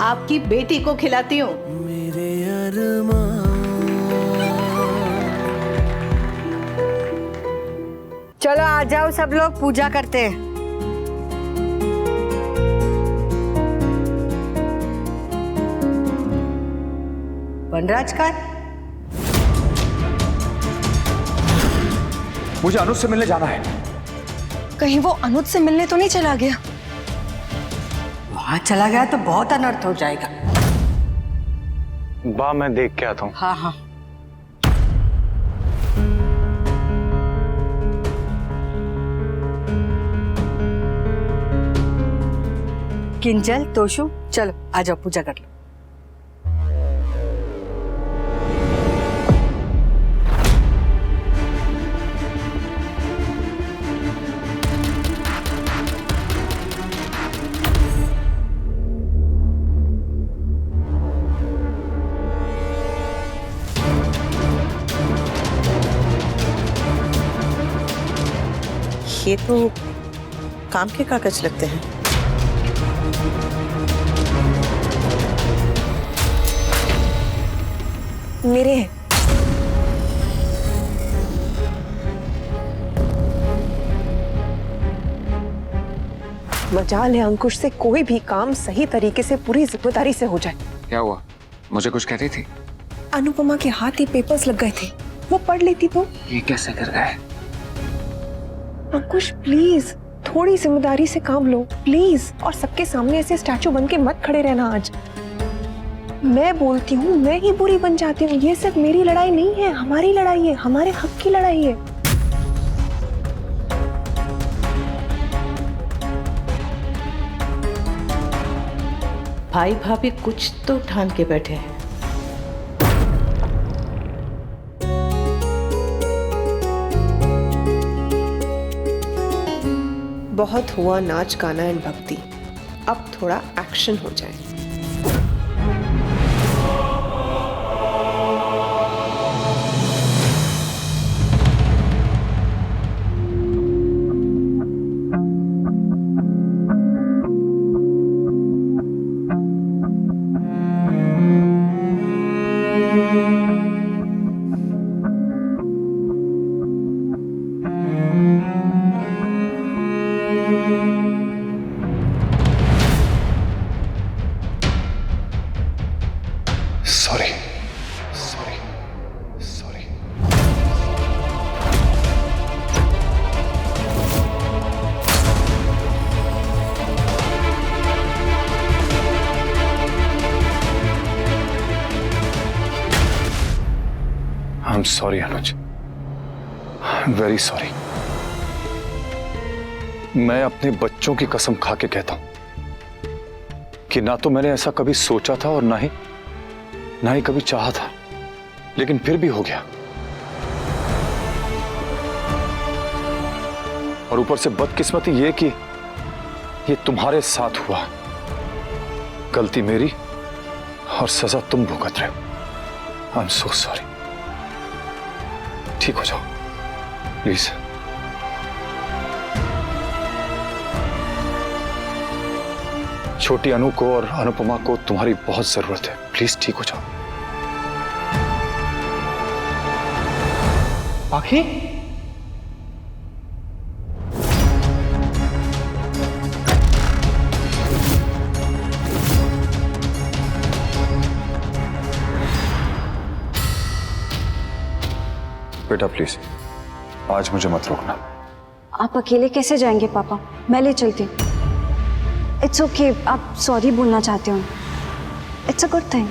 आपकी बेटी को खिलाती हूँ। मेरे अरमान। चलो आ जाओ सब लोग, पूजा करते हैं। वनराज का मुझे अनुज से मिलने जाना है। कहीं वो अनुज से मिलने तो नहीं चला गया? वहां चला गया तो बहुत अनर्थ हो जाएगा। बा मैं देख के आता हूँ। हाँ हाँ। किंजल, तोशु, चलो आ जाओ पूजा कर लो। ये तो काम के कागज लगते हैं। मेरे हैं। मजाल है अंकुश से कोई भी काम सही तरीके से पूरी जिम्मेदारी से हो जाए। क्या हुआ? मुझे कुछ कह रही थी? अनुपमा के हाथ ये पेपर्स लग गए थे, वो पढ़ लेती तो। ये कैसे कर गए? अंकुश प्लीज थोड़ी जिम्मेदारी से काम लो प्लीज, और सबके सामने ऐसे स्टैचू बन के मत खड़े रहना। आज मैं बोलती हूँ, मैं ही बुरी बन जाती हूँ। ये सिर्फ मेरी लड़ाई नहीं है, हमारी लड़ाई है, हमारे हक की लड़ाई है। भाई भाभी कुछ तो ठान के बैठे हैं। बहुत हुआ नाच गाना एंड भक्ति, अब थोड़ा एक्शन हो जाए। Sorry sorry sorry. I am sorry Anuj, I am very sorry. मैं अपने बच्चों की कसम खा के कहता हूं कि ना तो मैंने ऐसा कभी सोचा था और ना ही कभी चाहा था, लेकिन फिर भी हो गया। और ऊपर से बदकिस्मती ये कि ये तुम्हारे साथ हुआ। गलती मेरी और सजा तुम भुगत रहे हो। I am so sorry. ठीक हो जाओ प्लीज। छोटी अनु को और अनुपमा को तुम्हारी बहुत जरूरत है। प्लीज ठीक हो जाओ। पाखी, बेटा प्लीज आज मुझे मत रोकना। आप अकेले कैसे जाएंगे पापा? मैं ले चलती हूँ। इट्स ओके, आप सॉरी बोलना चाहते हो। It's a good thing.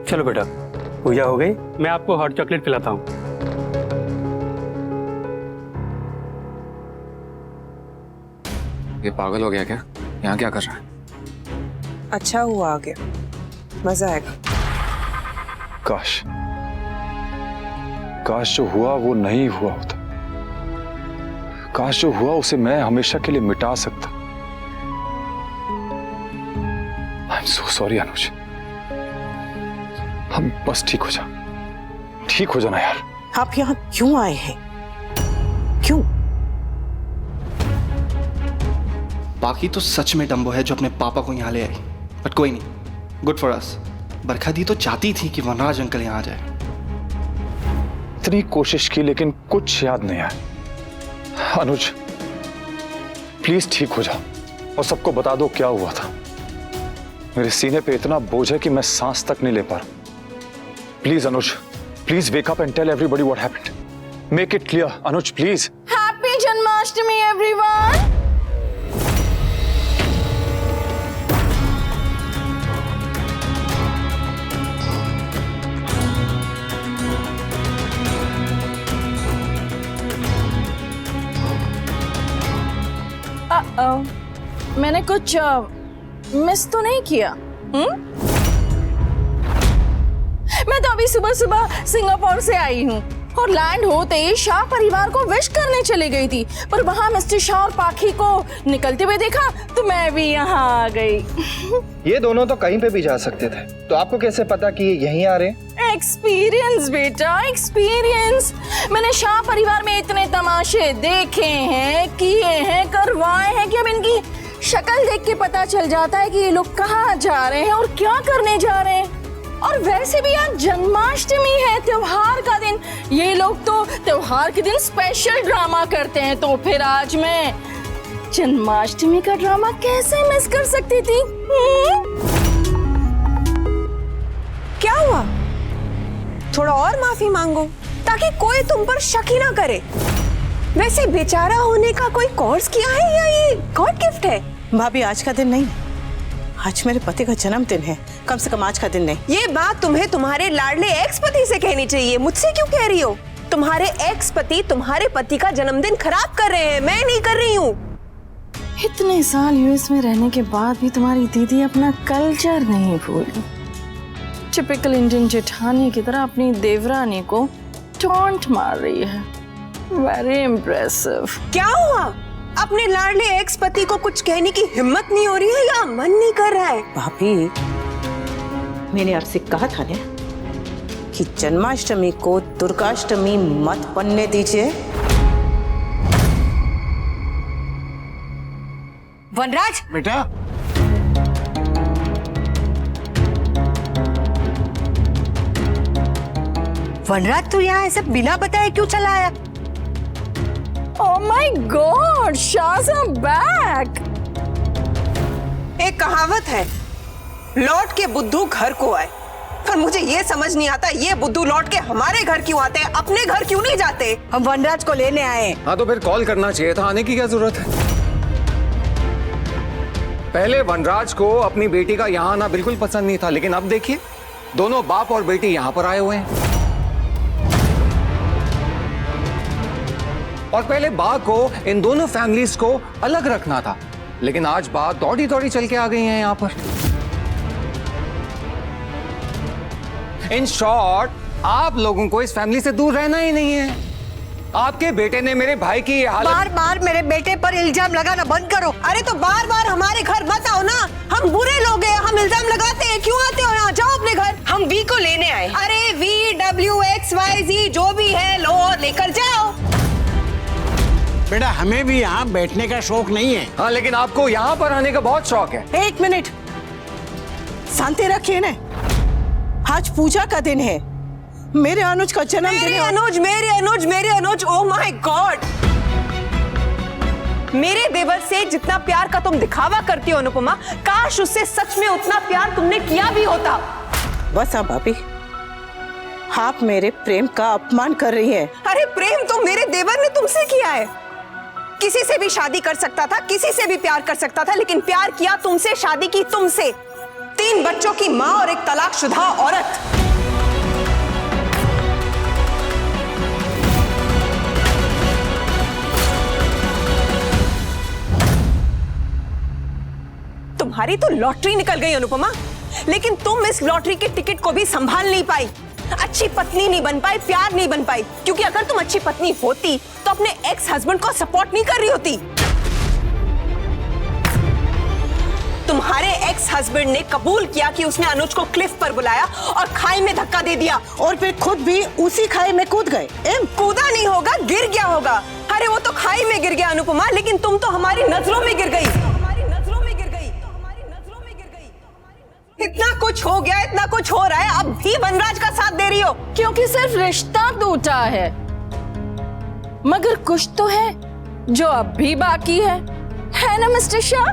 चलो बेटा, पूजा हो गई, मैं आपको हॉट चॉकलेट पिलाता हूँ। ये पागल हो गया क्या? यहाँ क्या कर रहा है? अच्छा हुआ आ गया, मजा आएगा। काश काश जो हुआ वो नहीं हुआ होता। काश जो हुआ उसे मैं हमेशा के लिए मिटा सकता। so sorry अनुज। हम बस ठीक हो जाना यार। आप यहाँ क्यों आए हैं? क्यों? बाकी तो सच में डम्बो है जो अपने पापा को यहाँ ले आई, बट कोई नहीं, गुड फॉर अस। बरखा दी तो चाहती थी कि वनराज अंकल यहाँ आ जाए। इतनी कोशिश की लेकिन कुछ याद नहीं आया। अनुज प्लीज ठीक हो जाओ और सबको बता दो क्या हुआ था। मेरे सीने पे इतना बोझ है कि मैं सांस तक नहीं ले पा रहा। Please Anuj, please wake up and tell everybody what happened. Make it clear Anuj, please. Happy Janmashtami everyone. मैंने कुछ मिस तो नहीं किया? मैं तो अभी सुबह सुबह सिंगापुर से आई हूँ और लैंड होते ही शाह परिवार को विश करने चली गई थी, पर वहाँ मिस्टर शाह और पाखी को निकलते हुए देखा तो मैं भी यहाँ आ गई। ये दोनों तो कहीं पे भी जा सकते थे, तो आपको कैसे पता कि ये यहीं आ रहे हैं? एक्सपीरियंस बेटा, एक्सपीरियंस। मैंने शाह परिवार में इतने तमाशे देखे हैं, किए हैं, करवाए हैं कि अब इनकी शक्ल देख के पता चल जाता है कि ये लोग कहाँ जा रहे हैं और क्या करने जा रहे हैं। और वैसे भी आज जन्माष्टमी है, त्योहार का दिन। ये लोग तो त्योहार के दिन स्पेशल ड्रामा करते हैं, तो फिर आज मैं जन्माष्टमी का ड्रामा कैसे मिस कर सकती थी? क्या हुआ? थोड़ा और माफी मांगो ताकि कोई तुम पर शक ही ना करे। वैसे बेचारा होने का कोई कोर्स किया है या ये गॉड गिफ्ट है? भाभी आज का दिन नहीं, आज मेरे पति का जन्मदिन है। कम से कम आज का दिन नहीं। ये बात तुम्हें तुम्हारे लाडले एक्स पति से कहनी चाहिए, मुझसे क्यों कह रही हो? तुम्हारे एक्स पति तुम्हारे पति का जन्मदिन खराब कर रहे हैं, मैं नहीं कर रही हूँ। इतने साल यूएस में रहने के बाद भी तुम्हारी दीदी अपना कल्चर नहीं भूली। टिपिकल इंडियन जेठानी की तरह अपनी देवरानी को टॉन्ट मार रही है। Very impressive. क्या हुआ? अपने लाडले एक्स पति को कुछ कहने की हिम्मत नहीं हो रही है या मन नहीं कर रहा है? भाभी मैंने आपसे कहा था ना कि जन्माष्टमी को दुर्गाष्टमी मत बनने दीजिए। वनराज बेटा वनराज तू यहाँ ऐसे बिना बताए क्यों चला आया? Oh my God, Shah's back. एक कहावत है, लौट के बुद्धू घर को आए। पर मुझे ये समझ नहीं आता, ये बुद्धू लौट के हमारे घर क्यों आते हैं, अपने घर क्यों नहीं जाते? हम वनराज को लेने आए। हाँ तो फिर कॉल करना चाहिए था, आने की क्या जरूरत है? पहले वनराज को अपनी बेटी का यहाँ आना बिल्कुल पसंद नहीं था, लेकिन अब देखिए दोनों बाप और बेटी यहाँ पर आए हुए हैं। और पहले बा को इन दोनों फैमिलीज को अलग रखना था, लेकिन आज बा दौड़ी दौड़ी चल के आ गई हैं यहाँ पर। इन शॉर्ट आप लोगों को इस फैमिली से दूर रहना ही नहीं है। आपके बेटे ने मेरे भाई की हालत। बार बार मेरे बेटे पर इल्जाम लगाना बंद करो। अरे तो बार बार हमारे घर मत आओ ना, हम बुरे लोग हैं, हम इल्जाम लगाते हैं। क्यों आते हो यहाँ? जाओ अपने घर। हम वी को लेने आए। अरे VWXYZ जो भी है लो और लेकर जाओ। बेटा हमें भी यहाँ बैठने का शौक नहीं है। हाँ लेकिन आपको यहाँ पर आने का बहुत शौक है। एक मिनट शांति रखिए ना, आज पूजा का दिन है, मेरे अनुज का जन्मदिन है। मेरे अनुज ओह माय गॉड। मेरे देवर से जितना प्यार का तुम दिखावा करती हो अनुपमा, काश उससे सच में उतना प्यार तुमने किया भी होता। बस अब भाभी आप मेरे प्रेम का अपमान कर रही हैं। अरे प्रेम तो मेरे देवर ने तुमसे किया है। किसी से भी शादी कर सकता था, किसी से भी प्यार कर सकता था, लेकिन प्यार किया तुमसे, शादी की तुमसे। 3 बच्चों की माँ और एक तलाकशुदा औरत। तुम्हारी तो लॉटरी निकल गई अनुपमा, लेकिन तुम इस लॉटरी के टिकट को भी संभाल नहीं पाई। अच्छी पत्नी नहीं बन पाई, प्यार नहीं बन पाई, क्योंकि अगर तुम अच्छी पत्नी होती तो अपने एक्स हस्बैंड को सपोर्ट नहीं कर रही होती। तुम्हारे एक्स हस्बैंड ने कबूल किया कि उसने अनुज को क्लिफ पर बुलाया और खाई में धक्का दे दिया और फिर खुद भी उसी खाई में कूद गए। कूदा नहीं होगा, गिर गया होगा। अरे वो तो खाई में गिर गया अनुपमा, लेकिन तुम तो हमारी नजरों में गिर गई। इतना कुछ हो गया, इतना कुछ हो रहा है, अब भी वनराज का साथ दे रही हो। क्योंकि सिर्फ रिश्ता टूटा है, मगर कुछ तो है जो अब भी बाकी है ना मिस्टर शाह?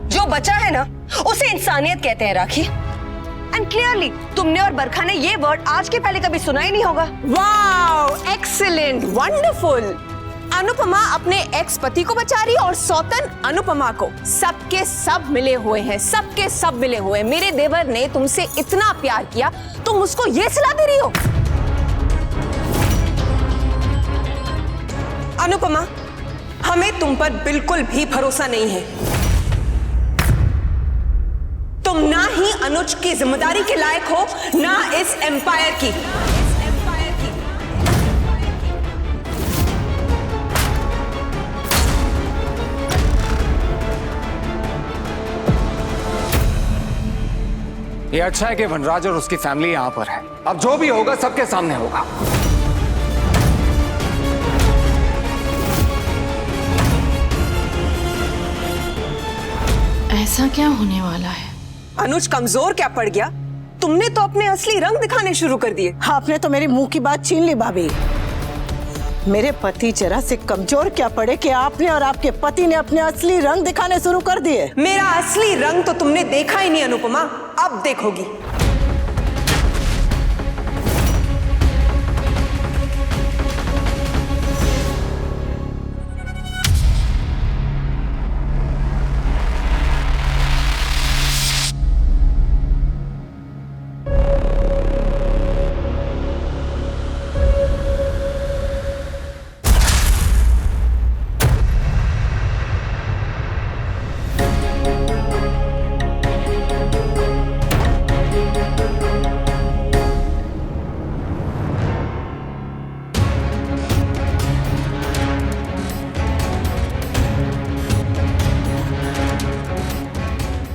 जो बचा है ना उसे इंसानियत कहते हैं राखी। एंड क्लियरली तुमने और बरखा ने ये वर्ड आज के पहले कभी सुना ही नहीं होगा। Wow, excellent, wonderful. अनुपमा अपने एक्स पति को बचा रही और सौतन अनुपमा को। सबके सब मिले हुए हैं, सबके सब मिले हुए हैं। मेरे देवर ने तुमसे इतना प्यार किया, तुम उसको ये सलाह दे रही हो? अनुपमा, हमें तुम पर बिल्कुल भी भरोसा नहीं है। तुम ना ही अनुज की जिम्मेदारी के लायक हो, ना इस एम्पायर की। ये अच्छा है कि वनराज और उसकी फैमिली यहां पर है। अब जो भी होगा सबके सामने होगा। ऐसा क्या होने वाला है? अनुज कमजोर क्या पड़ गया? तुमने तो अपने असली रंग दिखाने शुरू कर दिए। आपने तो मेरी मुंह की बात छीन ली भाभी। मेरे पति जरा से कमजोर क्या पड़े कि आपने और आपके पति ने अपने असली रंग दिखाने शुरू कर दिए। मेरा असली रंग तो तुमने देखा ही नहीं अनुपमा, अब देखोगी।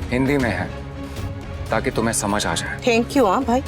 हिंदी में है ताकि तुम्हें समझ आ जाए। Thank you. हाँ भाई।